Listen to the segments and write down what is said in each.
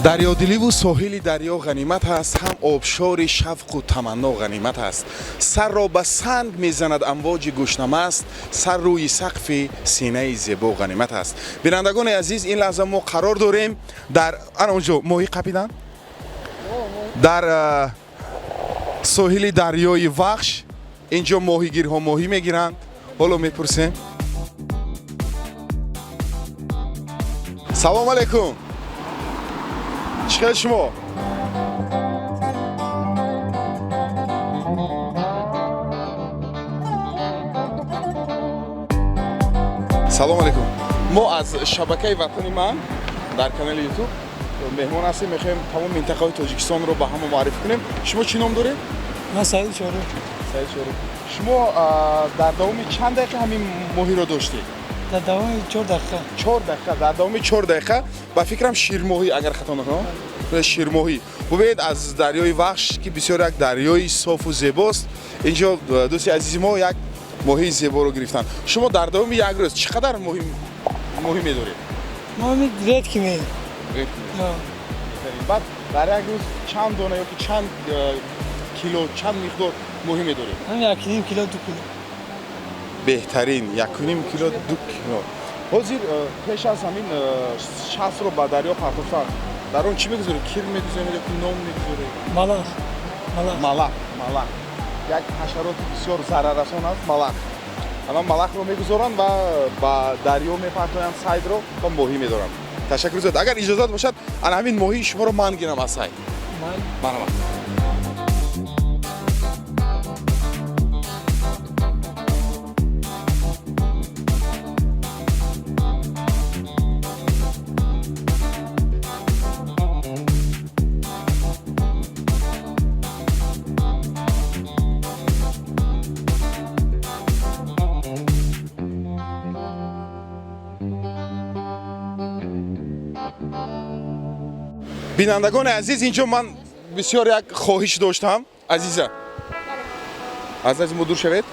дарёдиливу соҳили дарё ғанимат аст, ҳам обшори шавқу таманно ғанимат аст. Сарро ба санг мезанад амвоҷи гӯшнамаст, сар рӯи сақфи синаи зебо ғанимат аст. Бинандагони азиз, ин лаҳза мо қарор дорем дар ана онҷо моҳӣ қапидан дар соҳили дарёи Вахш. Инҷо моҳигирҳо моҳӣ мегиранд. ҳоло мепурсем. салому алайкум. چی خیلی شما؟ سلام علیکم. ما از شبکه وطن من در کانال یوتیوب مهمان هستیم. میخوایم تمام منطقه تاجیکستان رو با هم معرفی کنیم. شما چی نام دارید؟ من سعید شاروخ. سعید شاروخ. شما در دوام چند دقیقه همین ماهی رو داشتید؟ در دوام 4 دقیقه. 4 دقیقه. در دوام 4 دقیقه با فکرم شیرماهی اگر خطا نکنم. شیرماهی. ببینید از دریای وخش که بسیار یک دریای صاف و زیباست. اینجا دوستی عزیز ما یک ماهی زیبا رو گرفتن. شما در دوام یک روز چقدر ماهی می‌دارید؟ ما رد کی می. بعد در یک روز چند دانه یا که چند کیلو چند مقدار ماهی می‌دارید؟ هم 1.5 کیلو 2 کیلو. بهترین 1.5 کیلو 2 کیلو. حاضر پیش از همین شخص رو با دریا پرتافتن. در اون چی می‌گذارید؟ کیر می‌گذارید یا نام می‌گذارید؟ ملخ. یک حشرات بسیار ضرررسان است ملخ. الان ملخ رو می‌گذارن و با دریا می‌پرتاین ساید رو با ماهی می‌دارن. تشکر زیاد. اگر اجازه باشد انا همین ماهی شما رو من گیرم از ساید. من. بینندگان عزیز، اینجا من بسیار یک خواهش داشتم. عزیزم از ما دور شوید.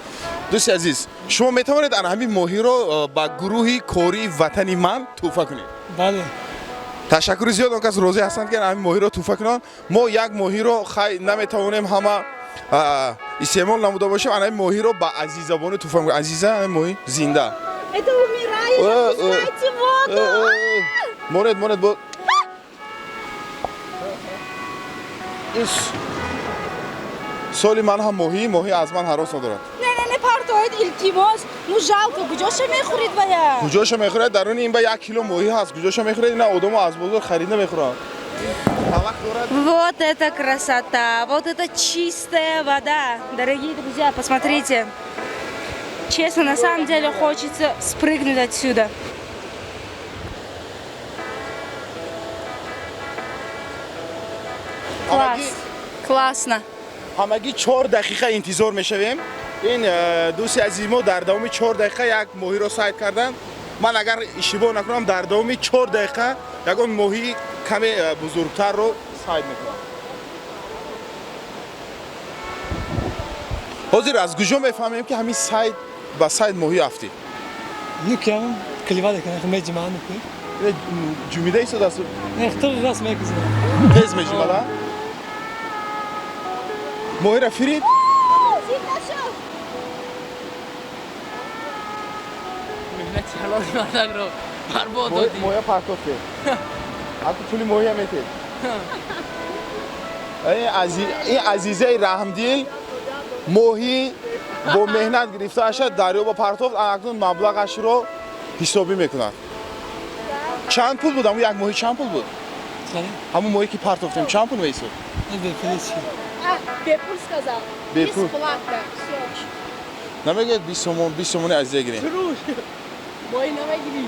دوست عزیز، شما میتوانید همین ماهی رو با گروه کاری وطنی من تحفه کنید؟ بله. تشکر زیاد. اون کس راضی هستند که همین ماهی رو تحفه کنن. ما یک ماهی رو نمیتوانیم همه استعمال نموده باشیم. همین ماهی رو با عزیزابان تحفه کنیم. عزیزه همین ماهی زنده. Это умирает, отпускайте воду! مورد بود. سالی من هم ماهی از من هراس ندارد. نه پرتاید التماس مو жалко کجاشو میخورید باید؟ کجاشو میخورید؟ درون این با 1 کیلو ماهی هست. کجاشو میخورید؟ نه آدمو از بازار خرید نمیخورن. Вот это красота, вот это чистая вода. Дорогие друзья, посмотрите. Честно, на самом деле хочется спрыгнуть отсюда. Класс. Классно. همگی 4 دقیقه انتظار میشویم. این دوست عزیز ما در دوام 4 دقیقه یک ماهی رو صید کردن. من اگر اشتباه نکنم در دوام 4 دقیقه یک ماهی کمی بزرگتر رو صید میکنم. حاضر از کجا میفهمیم که همین صید با صید ماهی افتی؟ نکیم کلیوان کنه خمه جمعه نکنه. جمیده ایست دست؟ نه خطر راست میکزه. تیز میجمالا؟ ماهی را فرید؟ مهنت حلال مردن رو برباد دادی. ماهی پرتافته. حتی پولی ماهی هم میتید. این عزیزه رحمدیل ماهی با مهنت گرفته اشد دریا با پرتافت اکنون مبلغش رو حسابی میکنن. چند پول بود؟ همون یک ماهی چند پول بود؟ همون ماهی که پرتافتیم چند پول میشد؟ Бепур сказал. Бепур. Бесплатно. Все. نمیگه 20 تومن عزیزه گیریم. Мой навагри.